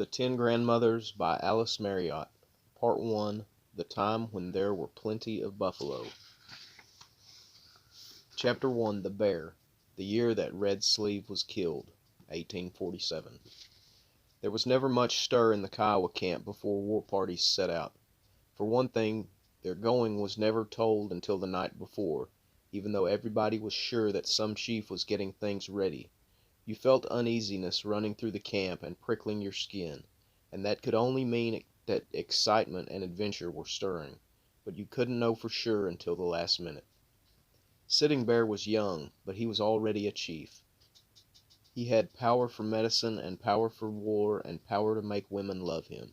The Ten Grandmothers by Alice Marriott. Part 1. The Time When There Were Plenty of Buffalo. Chapter 1. The Bear. The year that Red Sleeve was killed. 1847. There was never much stir in the Kiowa camp before war parties set out. For one thing, their going was never told until the night before, even though everybody was sure that some chief was getting things ready. You felt uneasiness running through the camp and prickling your skin, and that could only mean that excitement and adventure were stirring, but you couldn't know for sure until the last minute. Sitting Bear was young, but he was already a chief. He had power for medicine and power for war and power to make women love him.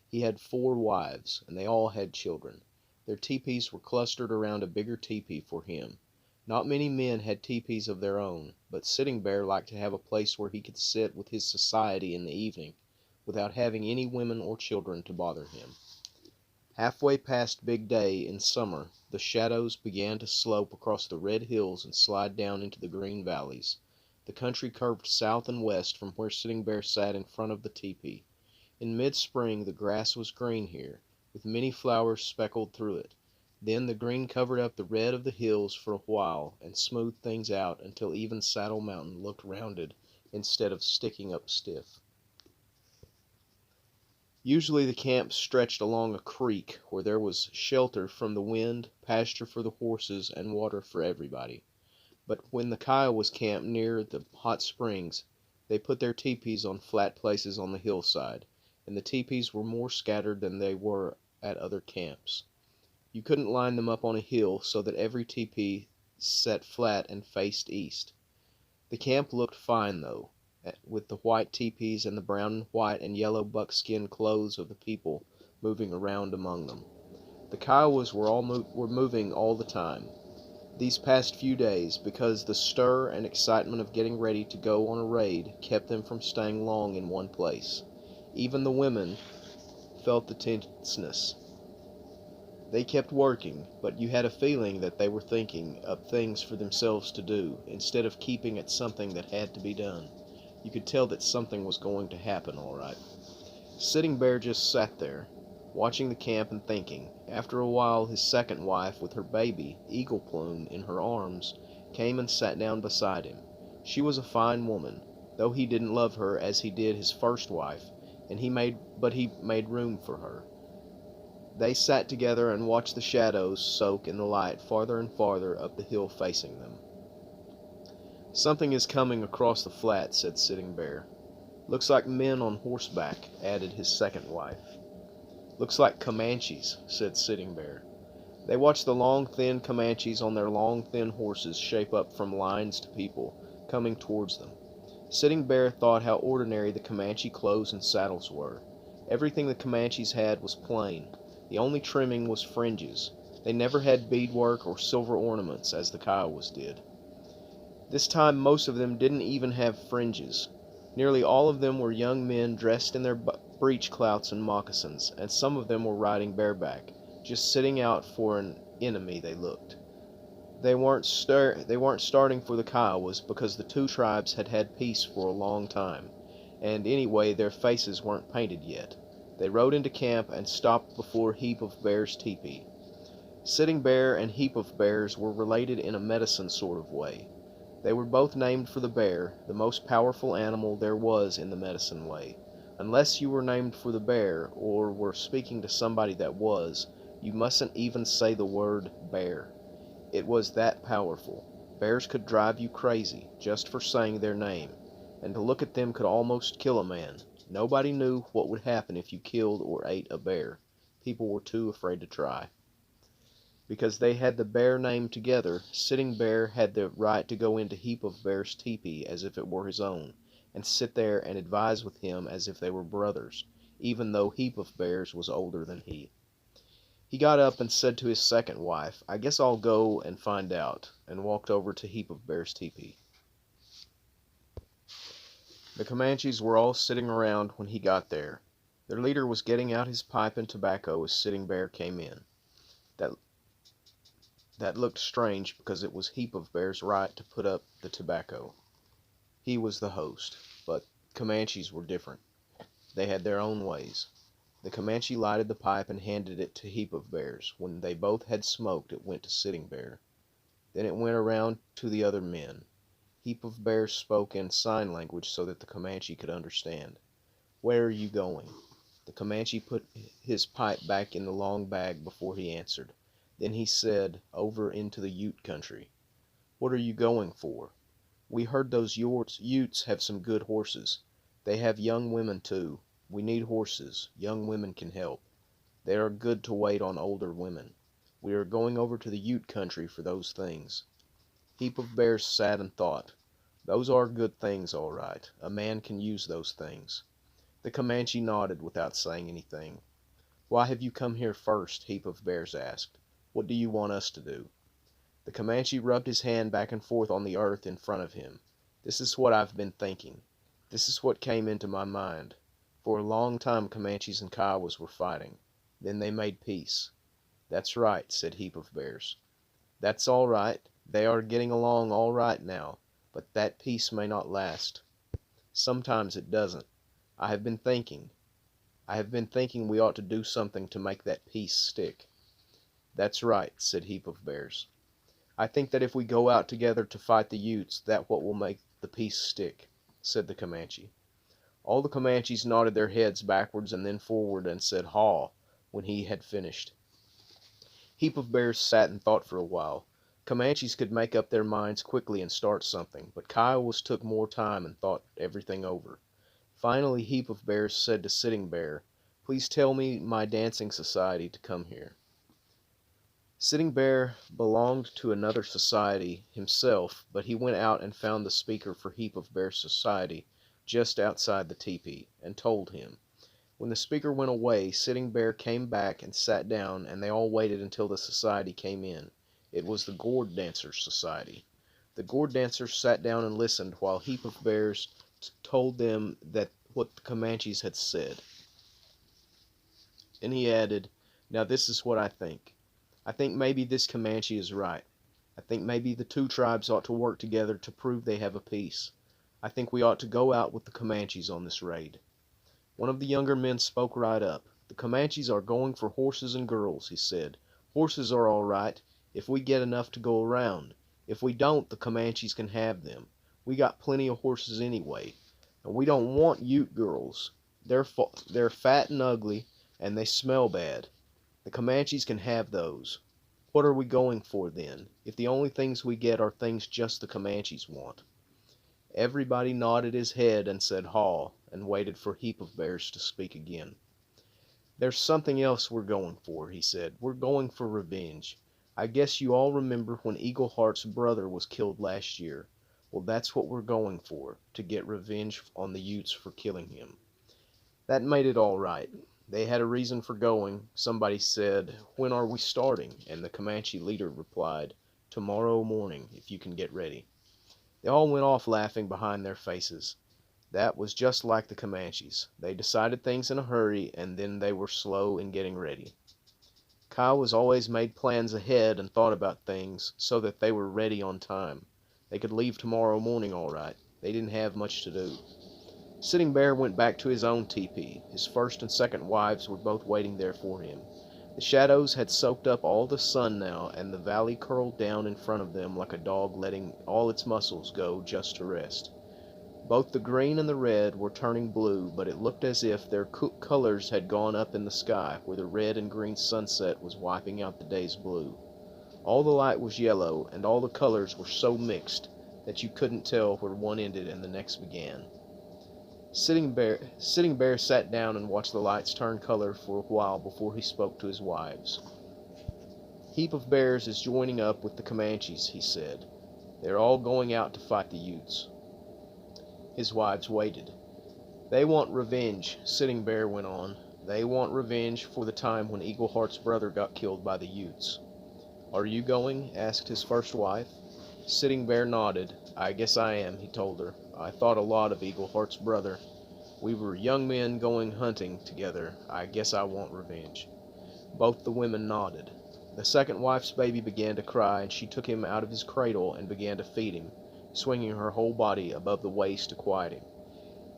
He had 4 wives, and they all had children. Their teepees were clustered around a bigger teepee for him. Not many men had teepees of their own, but Sitting Bear liked to have a place where he could sit with his society in the evening, without having any women or children to bother him. Halfway past Big Day in summer, the shadows began to slope across the red hills and slide down into the green valleys. The country curved south and west from where Sitting Bear sat in front of the teepee. In mid-spring the grass was green here, with many flowers speckled through it. Then the green covered up the red of the hills for a while and smoothed things out until even Saddle Mountain looked rounded instead of sticking up stiff. Usually the camp stretched along a creek where there was shelter from the wind, pasture for the horses, and water for everybody. But when the Kiowas camped near the hot springs, they put their teepees on flat places on the hillside, and the teepees were more scattered than they were at other camps. You couldn't line them up on a hill so that every teepee sat flat and faced east. The camp looked fine, though, with the white teepees and the brown, white, and yellow buckskin clothes of the people moving around among them. The Kiowas were moving all the time, these past few days, because the stir and excitement of getting ready to go on a raid kept them from staying long in one place. Even the women felt the tenseness. They kept working, but you had a feeling that they were thinking of things for themselves to do, instead of keeping at something that had to be done. You could tell that something was going to happen, all right. Sitting Bear just sat there, watching the camp and thinking. After a while, his second wife, with her baby, Eagle Plume, in her arms, came and sat down beside him. She was a fine woman, though he didn't love her as he did his first wife, and he made room for her. They sat together and watched the shadows soak in the light farther and farther up the hill facing them. "Something is coming across the flat," said Sitting Bear. "Looks like men on horseback," added his second wife. "Looks like Comanches," said Sitting Bear. They watched the long, thin Comanches on their long, thin horses shape up from lines to people, coming towards them. Sitting Bear thought how ordinary the Comanche clothes and saddles were. Everything the Comanches had was plain. The only trimming was fringes. They never had beadwork or silver ornaments, as the Kiowas did. This time most of them didn't even have fringes. Nearly all of them were young men dressed in their breechclouts and moccasins, and some of them were riding bareback, just sitting out for an enemy they looked. They weren't starting for the Kiowas because the two tribes had had peace for a long time, and anyway their faces weren't painted yet. They rode into camp and stopped before Heap of Bear's teepee. Sitting Bear and Heap of Bears were related in a medicine sort of way. They were both named for the bear, the most powerful animal there was in the medicine way. Unless you were named for the bear, or were speaking to somebody that was, you mustn't even say the word bear. It was that powerful. Bears could drive you crazy, just for saying their name, and to look at them could almost kill a man. Nobody knew what would happen if you killed or ate a bear. People were too afraid to try. Because they had the bear name together, Sitting Bear had the right to go into Heap of Bear's teepee as if it were his own, and sit there and advise with him as if they were brothers, even though Heap of Bears was older than he. He got up and said to his second wife, "I guess I'll go and find out," and walked over to Heap of Bear's teepee. The Comanches were all sitting around when he got there. Their leader was getting out his pipe and tobacco as Sitting Bear came in. That looked strange because it was Heap of Bear's right to put up the tobacco. He was the host, but Comanches were different. They had their own ways. The Comanche lighted the pipe and handed it to Heap of Bears. When they both had smoked, it went to Sitting Bear. Then it went around to the other men. Heap of Bears spoke in sign language so that the Comanche could understand. "Where are you going?" The Comanche put his pipe back in the long bag before he answered. Then he said, "Over into the Ute country." "What are you going for?" "We heard those Utes have some good horses. They have young women too. We need horses. Young women can help. They are good to wait on older women. We are going over to the Ute country for those things." Heap of Bears sat and thought. Those are good things, all right. A man can use those things. The Comanche nodded without saying anything. "Why have you come here first?" Heap of Bears asked. "What do you want us to do?" The Comanche rubbed his hand back and forth on the earth in front of him. "This is what I've been thinking. This is what came into my mind. For a long time Comanches and Kiowas were fighting. Then they made peace." "That's right," said Heap of Bears. "That's all right. They are getting along all right now. But that peace may not last. Sometimes it doesn't. I have been thinking. We ought to do something to make that peace stick." "That's right," said Heap of Bears. "I think that if we go out together to fight the Utes, that what will make the peace stick," said the Comanche. All the Comanches nodded their heads backwards and then forward and said "Haw" when he had finished. Heap of Bears sat and thought for a while. Comanches could make up their minds quickly and start something, but Kiowas took more time and thought everything over. Finally Heap of Bears said to Sitting Bear, "Please tell me my dancing society to come here." Sitting Bear belonged to another society himself, but he went out and found the speaker for Heap of Bear's society just outside the tepee, and told him. When the speaker went away, Sitting Bear came back and sat down, and they all waited until the society came in. It was the Gourd Dancers' Society. The Gourd Dancers sat down and listened while Heap of Bears told them that what the Comanches had said. Then he added, "Now this is what I think. I think maybe this Comanche is right. I think maybe the two tribes ought to work together to prove they have a peace. I think we ought to go out with the Comanches on this raid." One of the younger men spoke right up. "The Comanches are going for horses and girls," he said. "Horses are all right, if we get enough to go around. If we don't, the Comanches can have them. We got plenty of horses anyway. And we don't want Ute girls. They're fat and ugly, and they smell bad. The Comanches can have those. What are we going for then, if the only things we get are things just the Comanches want?" Everybody nodded his head and said "Haw," and waited for Heap of Bears to speak again. "There's something else we're going for," he said. "We're going for revenge. I guess you all remember when Eagle Heart's brother was killed last year. Well, that's what we're going for, to get revenge on the Utes for killing him." That made it all right. They had a reason for going. Somebody said, "When are we starting?" And the Comanche leader replied, "Tomorrow morning, if you can get ready." They all went off laughing behind their faces. That was just like the Comanches. They decided things in a hurry, and then they were slow in getting ready. Kiowas always made plans ahead and thought about things so that they were ready on time. They could leave tomorrow morning all right. They didn't have much to do. Sitting Bear went back to his own tepee. His first and second wives were both waiting there for him. The shadows had soaked up all the sun now, and the valley curled down in front of them like a dog letting all its muscles go just to rest. Both the green and the red were turning blue, but it looked as if their colors had gone up in the sky, where the red and green sunset was wiping out the day's blue. All the light was yellow, and all the colors were so mixed that you couldn't tell where one ended and the next began. Sitting Bear sat down and watched the lights turn color for a while before he spoke to his wives. "Heap of Bears is joining up with the Comanches," he said. "They're all going out to fight the Utes." His wives waited. "They want revenge," Sitting Bear went on. "They want revenge for the time when Eagle Heart's brother got killed by the Utes." "Are you going?" asked his first wife. Sitting Bear nodded. "I guess I am," he told her. "I thought a lot of Eagle Heart's brother. We were young men going hunting together. I guess I want revenge." Both the women nodded. The second wife's baby began to cry, and she took him out of his cradle and began to feed him, swinging her whole body above the waist to quiet him.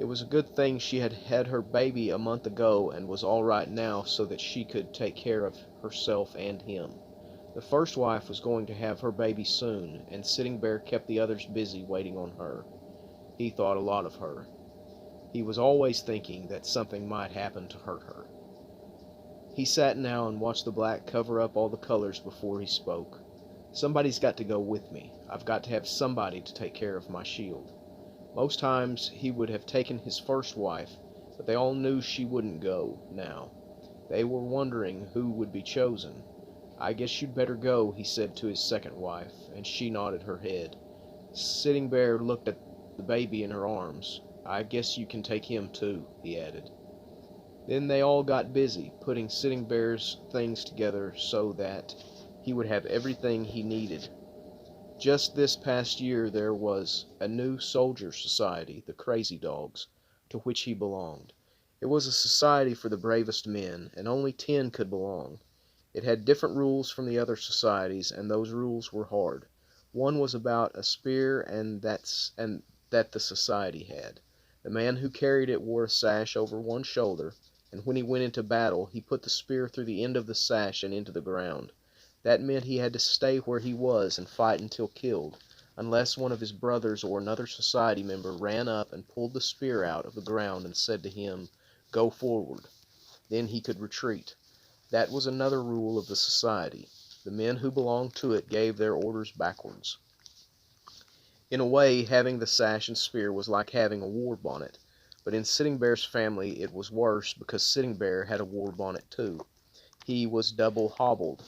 It was a good thing she had had her baby a month ago and was all right now so that she could take care of herself and him. The first wife was going to have her baby soon, and Sitting Bear kept the others busy waiting on her. He thought a lot of her. He was always thinking that something might happen to hurt her. He sat now and watched the black cover up all the colors before he spoke. Somebody's got to go with me. I've got to have somebody to take care of my shield. Most times he would have taken his first wife, but they all knew she wouldn't go now. They were wondering who would be chosen. I guess you'd better go, he said to his second wife, and she nodded her head. Sitting Bear looked at the baby in her arms. I guess you can take him too, he added. Then they all got busy, putting Sitting Bear's things together so that he would have everything he needed. Just this past year there was a new soldier society, the Crazy Dogs, to which he belonged. It was a society for the bravest men, and only 10 could belong. It had different rules from the other societies, and those rules were hard. One was about a spear, and that the society had. The man who carried it wore a sash over one shoulder, and when he went into battle, he put the spear through the end of the sash and into the ground. That meant he had to stay where he was and fight until killed, unless one of his brothers or another society member ran up and pulled the spear out of the ground and said to him, "Go forward." Then he could retreat. That was another rule of the society. The men who belonged to it gave their orders backwards. In a way, having the sash and spear was like having a war bonnet, but in Sitting Bear's family it was worse because Sitting Bear had a war bonnet too. He was double hobbled.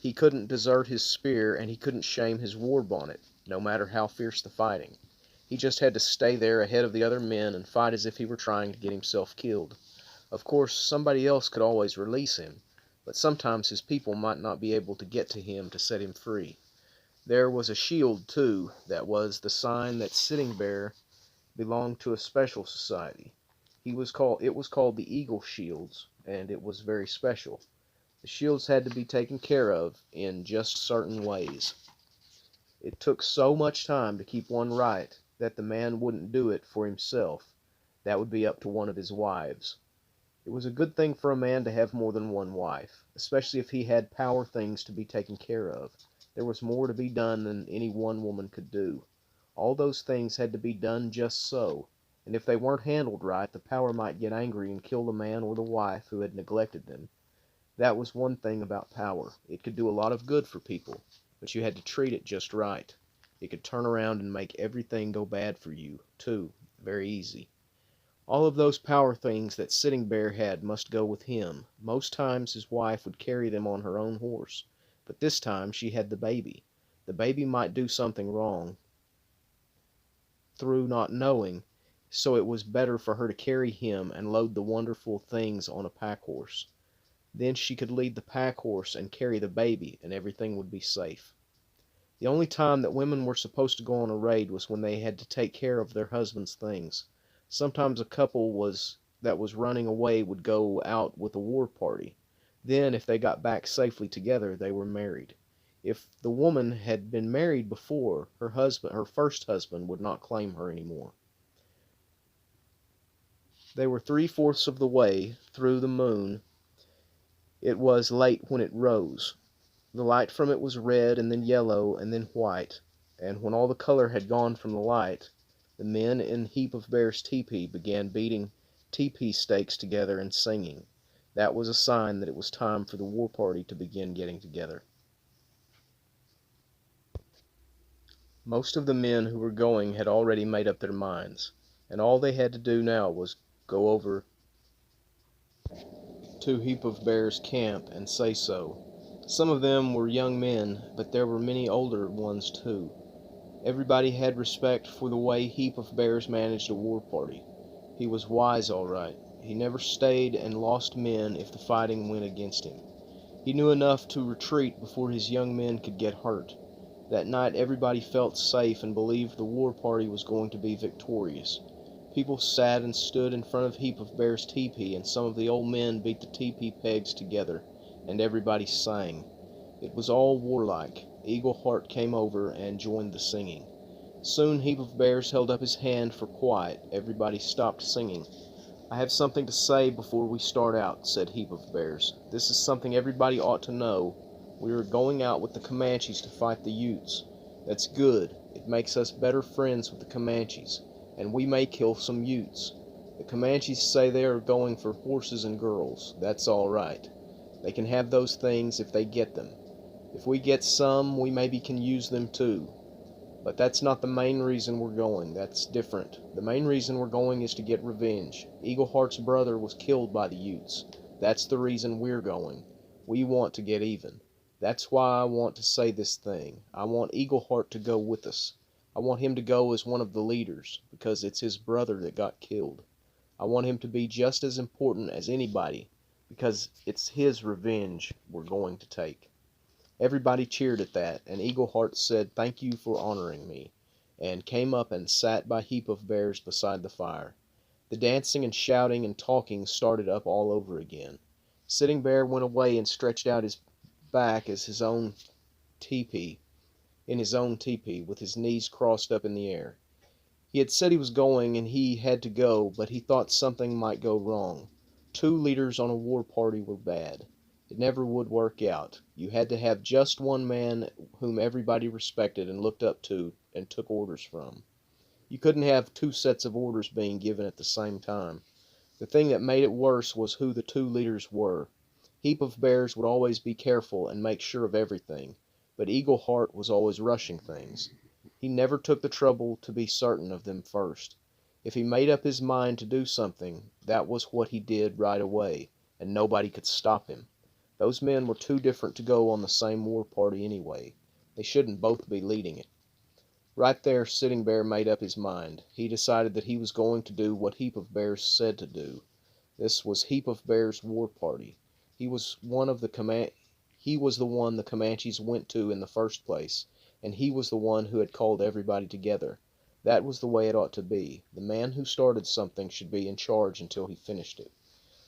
He couldn't desert his spear, and he couldn't shame his war bonnet, no matter how fierce the fighting. He just had to stay there ahead of the other men and fight as if he were trying to get himself killed. Of course, somebody else could always release him, but sometimes his people might not be able to get to him to set him free. There was a shield, too, that was the sign that Sitting Bear belonged to a special society. It was called the Eagle Shields, and it was very special. The shields had to be taken care of in just certain ways. It took so much time to keep one right that the man wouldn't do it for himself. That would be up to one of his wives. It was a good thing for a man to have more than one wife, especially if he had power things to be taken care of. There was more to be done than any one woman could do. All those things had to be done just so, and if they weren't handled right, the power might get angry and kill the man or the wife who had neglected them. That was one thing about power. It could do a lot of good for people, but you had to treat it just right. It could turn around and make everything go bad for you, too, very easy. All of those power things that Sitting Bear had must go with him. Most times his wife would carry them on her own horse, but this time she had the baby. The baby might do something wrong through not knowing, so it was better for her to carry him and load the wonderful things on a pack horse. Then she could lead the pack horse and carry the baby, and everything would be safe. The only time that women were supposed to go on a raid was when they had to take care of their husband's things. Sometimes a couple that was running away would go out with a war party. Then, if they got back safely together, they were married. If the woman had been married before, her first husband, would not claim her anymore. They were 3/4 of the way through the moon. It was late when it rose. The light from it was red, and then yellow, and then white, and when all the color had gone from the light, the men in Heap of Bear's teepee began beating teepee stakes together and singing. That was a sign that it was time for the war party to begin getting together. Most of the men who were going had already made up their minds, and all they had to do now was go over to Heap of Bear's camp and say so. Some of them were young men, but there were many older ones too. Everybody had respect for the way Heap of Bears managed a war party. He was wise, all right. He never stayed and lost men if the fighting went against him. He knew enough to retreat before his young men could get hurt. That night everybody felt safe and believed the war party was going to be victorious. People sat and stood in front of Heap of Bear's teepee, and some of the old men beat the teepee pegs together, and everybody sang. It was all warlike. Eagle Heart came over and joined the singing. Soon Heap of Bears held up his hand for quiet. Everybody stopped singing. "I have something to say before we start out," said Heap of Bears. "This is something everybody ought to know. We are going out with the Comanches to fight the Utes. That's good. It makes us better friends with the Comanches, and we may kill some Utes. The Comanches say they are going for horses and girls. That's all right. They can have those things if they get them. If we get some, we maybe can use them too. But that's not the main reason we're going. That's different. The main reason we're going is to get revenge. Eagle Heart's brother was killed by the Utes. That's the reason we're going. We want to get even. That's why I want to say this thing. I want Eagle Heart to go with us. I want him to go as one of the leaders, because it's his brother that got killed. I want him to be just as important as anybody, because it's his revenge we're going to take." Everybody cheered at that, and Eagle Heart said, "Thank you for honoring me," and came up and sat by Heap of Bears beside the fire. The dancing and shouting and talking started up all over again. Sitting Bear went away and stretched out his back as his own teepee, in his own teepee, with his knees crossed up in the air. He had said he was going, and he had to go, but he thought something might go wrong. 2 leaders on a war party were bad. It never would work out. You had to have just one man whom everybody respected and looked up to and took orders from. You couldn't have 2 sets of orders being given at the same time. The thing that made it worse was who the 2 leaders were. Heap of Bears would always be careful and make sure of everything, but Eagle Heart was always rushing things. He never took the trouble to be certain of them first. If he made up his mind to do something, that was what he did right away, and nobody could stop him. Those men were too different to go on the same war party anyway. They shouldn't both be leading it. Right there, Sitting Bear made up his mind. He decided that he was going to do what Heap of Bears said to do. This was Heap of Bears' war party. He was the one the Comanches went to in the first place, and he was the one who had called everybody together. That was the way it ought to be. The man who started something should be in charge until he finished it.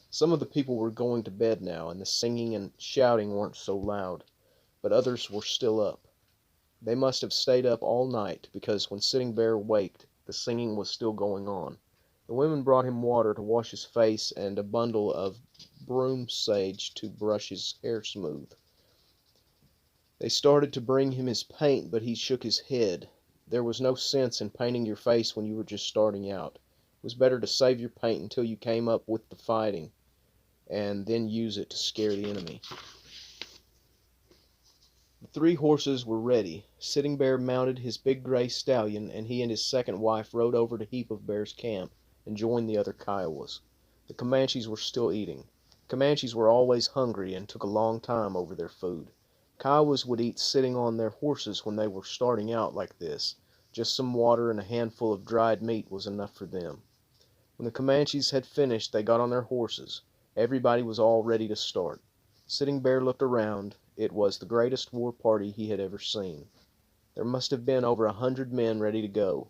Some of the people were going to bed now, and the singing and shouting weren't so loud, but others were still up. They must have stayed up all night, because when Sitting Bear waked, the singing was still going on. The women brought him water to wash his face and a bundle of broom sage to brush his hair smooth. They started to bring him his paint, but he shook his head. There was no sense in painting your face when you were just starting out. It was better to save your paint until you came up with the fighting, and then use it to scare the enemy. The 3 horses were ready. Sitting Bear mounted his big gray stallion, and he and his second wife rode over to Heap of Bears' camp and joined the other Kiowas. The Comanches were still eating. Comanches were always hungry and took a long time over their food. Kiowas would eat sitting on their horses when they were starting out like this. Just some water and a handful of dried meat was enough for them. When the Comanches had finished, they got on their horses. Everybody was all ready to start. Sitting Bear looked around. It was the greatest war party he had ever seen. There must have been over 100 men ready to go.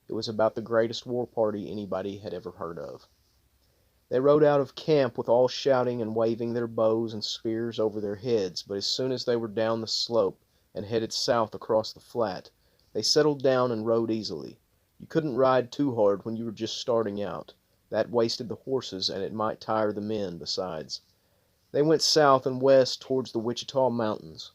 It was about the greatest war party anybody had ever heard of. They rode out of camp with all shouting and waving their bows and spears over their heads, but as soon as they were down the slope and headed south across the flat, they settled down and rode easily. You couldn't ride too hard when you were just starting out. That wasted the horses, and it might tire the men besides. They went south and west towards the Wichita Mountains.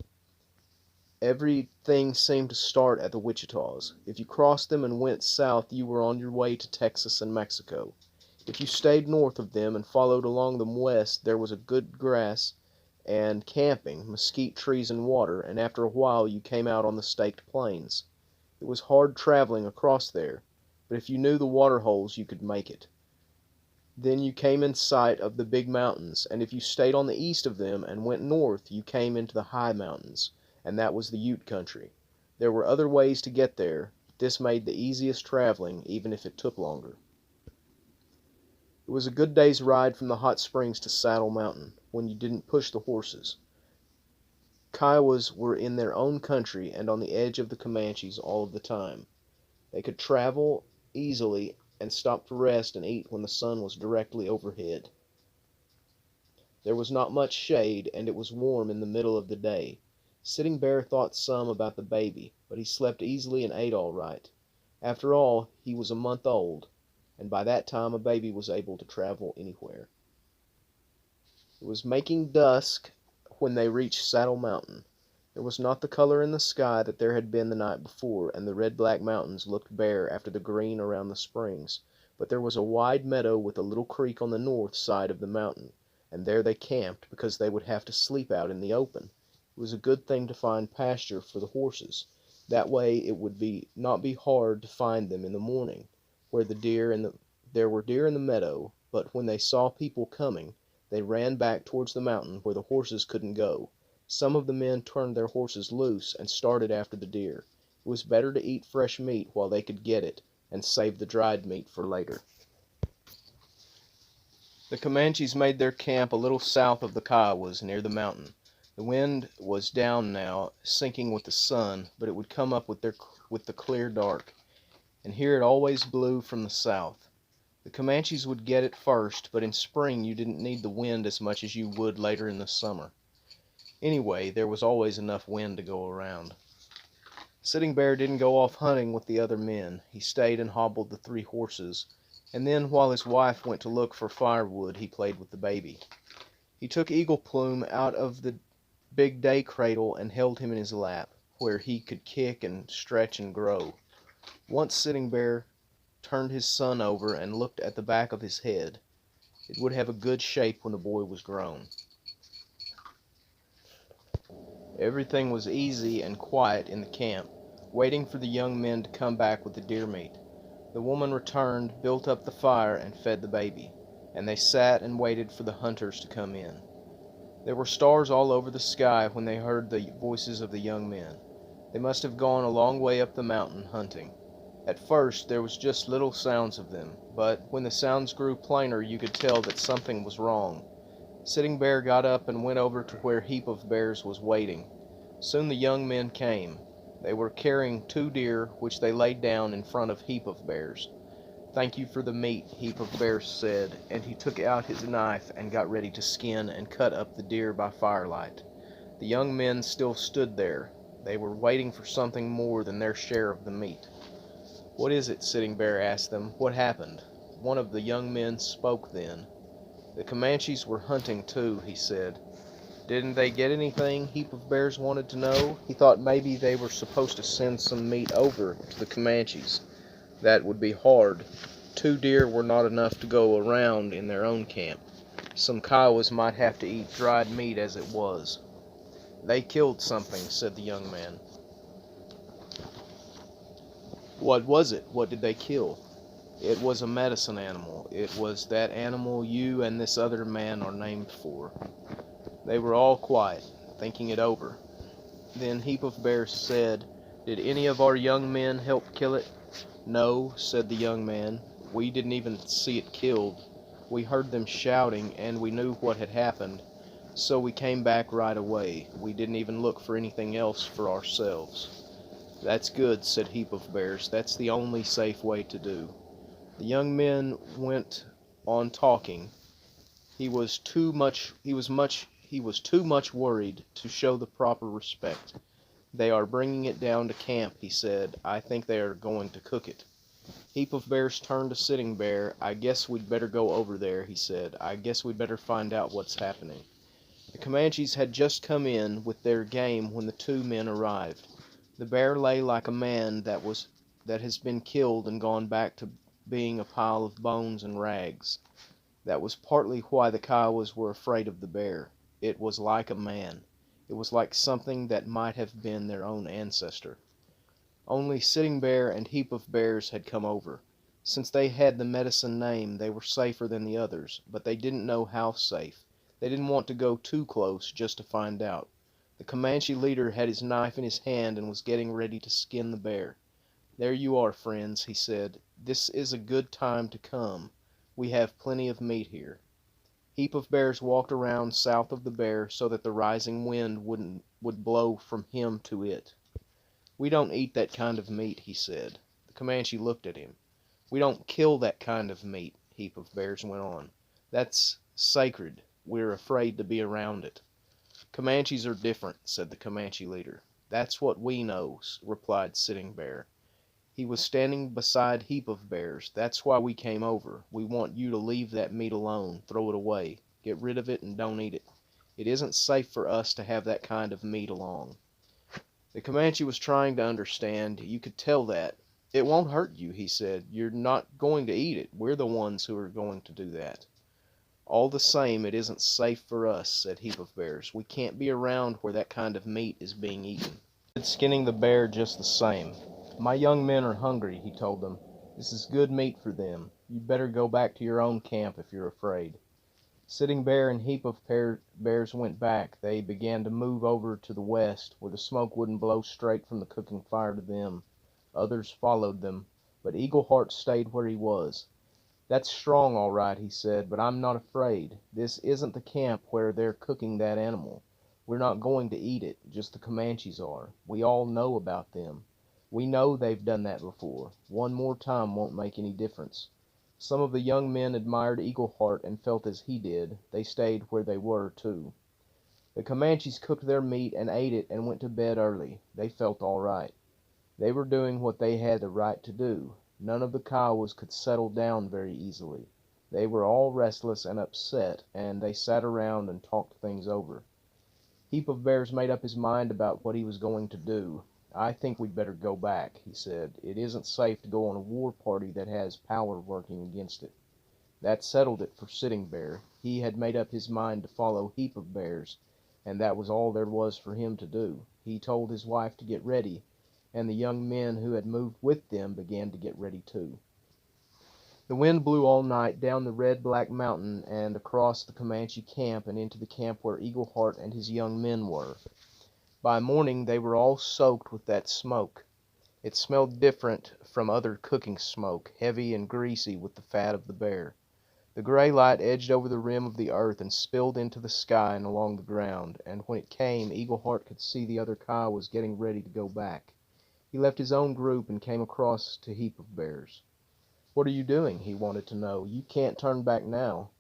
Everything seemed to start at the Wichitas. If you crossed them and went south, you were on your way to Texas and Mexico. If you stayed north of them and followed along them west, there was a good grass and camping, mesquite trees and water, and after a while you came out on the staked plains. It was hard traveling across there, but if you knew the water holes you could make it. Then you came in sight of the big mountains, and if you stayed on the east of them and went north, you came into the high mountains, and that was the Ute country. There were other ways to get there, but this made the easiest traveling, even if it took longer. It was a good day's ride from the hot springs to Saddle Mountain, when you didn't push the horses. Kiowas were in their own country and on the edge of the Comanches all of the time. They could travel easily and stop to rest and eat when the sun was directly overhead. There was not much shade, and it was warm in the middle of the day. Sitting Bear thought some about the baby, but he slept easily and ate all right. After all, he was a month old, and by that time a baby was able to travel anywhere. It was making dusk when they reached Saddle Mountain. There was not the color in the sky that there had been the night before, and the red-black mountains looked bare after the green around the springs. But there was a wide meadow with a little creek on the north side of the mountain, and there they camped because they would have to sleep out in the open. It was a good thing to find pasture for the horses. That way it would not be hard to find them in the morning, where there were deer in the meadow, but when they saw people coming, they ran back towards the mountain where the horses couldn't go. Some of the men turned their horses loose and started after the deer. It was better to eat fresh meat while they could get it, and save the dried meat for later. The Comanches made their camp a little south of the Kiowas, near the mountain. The wind was down now, sinking with the sun, but it would come up with the clear dark, and here it always blew from the south. The Comanches would get it first, but in spring you didn't need the wind as much as you would later in the summer. Anyway, there was always enough wind to go around. Sitting Bear didn't go off hunting with the other men. He stayed and hobbled the 3 horses, and then while his wife went to look for firewood, he played with the baby. He took Eagle Plume out of the big day cradle and held him in his lap, where he could kick and stretch and grow. Once Sitting Bear turned his son over and looked at the back of his head. It would have a good shape when the boy was grown. Everything was easy and quiet in the camp, waiting for the young men to come back with the deer meat. The woman returned, built up the fire, and fed the baby, and they sat and waited for the hunters to come in. There were stars all over the sky when they heard the voices of the young men. They must have gone a long way up the mountain hunting. At first there was just little sounds of them, but when the sounds grew plainer you could tell that something was wrong. Sitting Bear got up and went over to where Heap of Bears was waiting. Soon the young men came. They were carrying 2 deer, which they laid down in front of Heap of Bears. "Thank you for the meat," Heap of Bears said, and he took out his knife and got ready to skin and cut up the deer by firelight. The young men still stood there. They were waiting for something more than their share of the meat. "What is it?" Sitting Bear asked them. "What happened?" One of the young men spoke then. "The Comanches were hunting too," he said. "Didn't they get anything?" Heap of Bears wanted to know. He thought maybe they were supposed to send some meat over to the Comanches. That would be hard. 2 deer were not enough to go around in their own camp. Some Kiowas might have to eat dried meat as it was. "They killed something," said the young man. "What was it? What did they kill?" "It was a medicine animal. It was that animal you and this other man are named for." They were all quiet, thinking it over. Then Heap of Bears said, "Did any of our young men help kill it?" "No," said the young man. "We didn't even see it killed. We heard them shouting, and we knew what had happened, so we came back right away. We didn't even look for anything else for ourselves." "That's good," said Heap of Bears. "That's the only safe way to do." The young men went on talking. He was too much worried to show the proper respect. "They are bringing it down to camp," he said. "I think they are going to cook it." Heap of Bears turned to Sitting Bear. "I guess we'd better go over there," he said. "I guess we'd better find out what's happening." The Comanches had just come in with their game when the 2 men arrived. The bear lay like a man that has been killed and gone back to being a pile of bones and rags. That was partly why the Kiowas were afraid of the bear. It was like a man. It was like something that might have been their own ancestor. Only Sitting Bear and Heap of Bears had come over. Since they had the medicine name, they were safer than the others, but they didn't know how safe. They didn't want to go too close just to find out. The Comanche leader had his knife in his hand and was getting ready to skin the bear. "There you are, friends," he said. "This is a good time to come. We have plenty of meat here." Heap of Bears walked around south of the bear so that the rising wind would blow from him to it. "We don't eat that kind of meat," he said. The Comanche looked at him. "We don't kill that kind of meat," Heap of Bears went on. "That's sacred. We're afraid to be around it." "Comanches are different," said the Comanche leader. "That's what we know," replied Sitting Bear. He was standing beside Heap of Bears. That's why we came over. We want you to leave that meat alone. Throw it away. Get rid of it and don't eat it. It isn't safe for us to have that kind of meat along. The Comanche was trying to understand. You could tell that. It won't hurt you, he said. You're not going to eat it. We're the ones who are going to do that. All the same, it isn't safe for us, said Heap of Bears. We can't be around where that kind of meat is being eaten. Skinning the bear just the same. My young men are hungry, he told them. This is good meat for them. You'd better go back to your own camp if you're afraid. Sitting Bear and Heap of Bears went back. They began to move over to the west, where the smoke wouldn't blow straight from the cooking fire to them. Others followed them, but Eagle Heart stayed where he was. That's strong, all right, he said, but I'm not afraid. This isn't the camp where they're cooking that animal. We're not going to eat it, just the Comanches are. We all know about them. We know they've done that before. One more time won't make any difference. Some of the young men admired Eagle Heart and felt as he did. They stayed where they were, too. The Comanches cooked their meat and ate it and went to bed early. They felt all right. They were doing what they had the right to do. None of the Kiowas could settle down very easily. They were all restless and upset, and they sat around and talked things over. Heap of Bears made up his mind about what he was going to do. I think we'd better go back, he said. It isn't safe to go on a war party that has power working against it. That settled it for Sitting Bear. He had made up his mind to follow Heap of Bears, and that was all there was for him to do. He told his wife to get ready, and the young men who had moved with them began to get ready too. The wind blew all night down the red-black mountain and across the Comanche camp and into the camp where Eagle Heart and his young men were. By morning they were all soaked with that smoke. It smelled different from other cooking smoke, heavy and greasy with the fat of the bear. The gray light edged over the rim of the earth and spilled into the sky and along the ground, and when it came, Eagle Heart could see the other Kiowas getting ready to go back. He left his own group and came across to Heap of Bears. What are you doing? He wanted to know. You can't turn back now.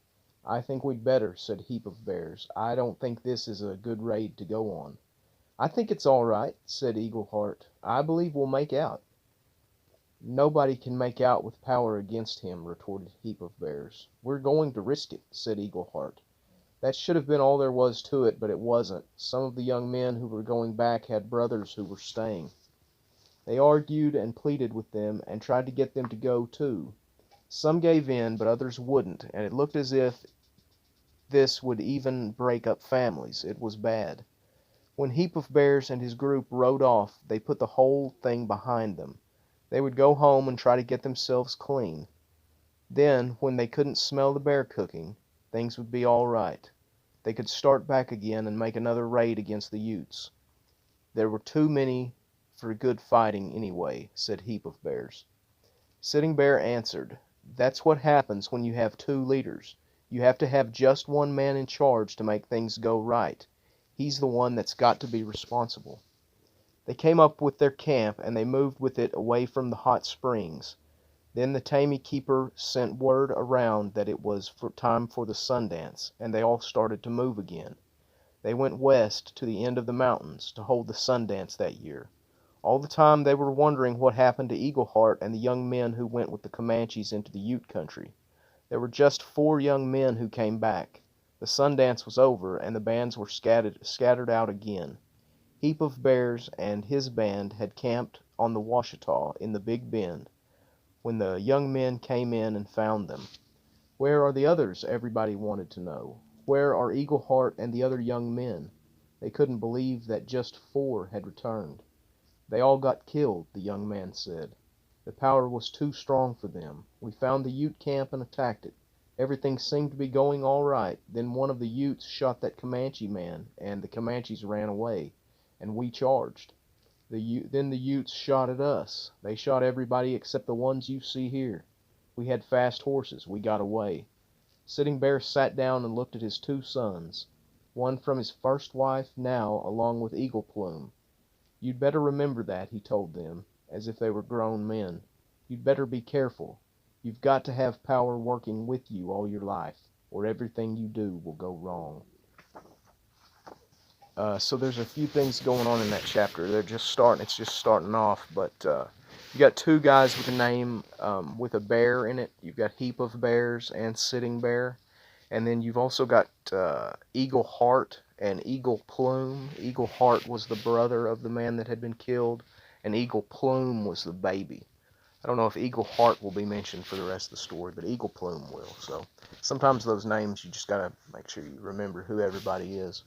I think we'd better, said Heap of Bears. I don't think this is a good raid to go on. I think it's all right, said Eagle Heart. I believe we'll make out. Nobody can make out with power against him, retorted Heap of Bears. We're going to risk it, said Eagle Heart. That should have been all there was to it, but it wasn't. Some of the young men who were going back had brothers who were staying. They argued and pleaded with them and tried to get them to go too. Some gave in, but others wouldn't, and it looked as if this would even break up families. It was bad. When Heap of Bears and his group rode off, they put the whole thing behind them. They would go home and try to get themselves clean. Then, when they couldn't smell the bear cooking, things would be all right. They could start back again and make another raid against the Utes. There were too many for good fighting anyway, said Heap of Bears. Sitting Bear answered, That's what happens when you have two leaders. You have to have just one man in charge to make things go right. He's the one that's got to be responsible. They came up with their camp, and they moved with it away from the hot springs. Then the Tammy keeper sent word around that it was time for the Sundance, and they all started to move again. They went west to the end of the mountains to hold the Sundance that year. All the time they were wondering what happened to Eagle Heart and the young men who went with the Comanches into the Ute country. There were just 4 young men who came back. The Sundance was over, and the bands were scattered out again. Heap of Bears and his band had camped on the Washita in the Big Bend when the young men came in and found them. Where are the others? Everybody wanted to know. Where are Eagle Heart and the other young men? They couldn't believe that just 4 had returned. They all got killed, the young man said. The power was too strong for them. We found the Ute camp and attacked it. Everything seemed to be going all right. Then one of the Utes shot that Comanche man, and the Comanches ran away, and we charged. Then the Utes shot at us. They shot everybody except the ones you see here. We had fast horses. We got away. Sitting Bear sat down and looked at his 2 sons, one from his first wife now along with Eagle Plume. You'd better remember that, he told them, as if they were grown men. You'd better be careful. You've got to have power working with you all your life, or everything you do will go wrong. So there's a few things going on in that chapter. It's just starting off, but You got two guys with a name with a bear in it. You've got Heap of Bears and Sitting Bear. And then you've also got Eagle Heart and Eagle Plume. Eagle Heart was the brother of the man that had been killed, and Eagle Plume was the baby. I don't know if Eagle Heart will be mentioned for the rest of the story, but Eagle Plume will. So sometimes those names you just gotta make sure you remember who everybody is.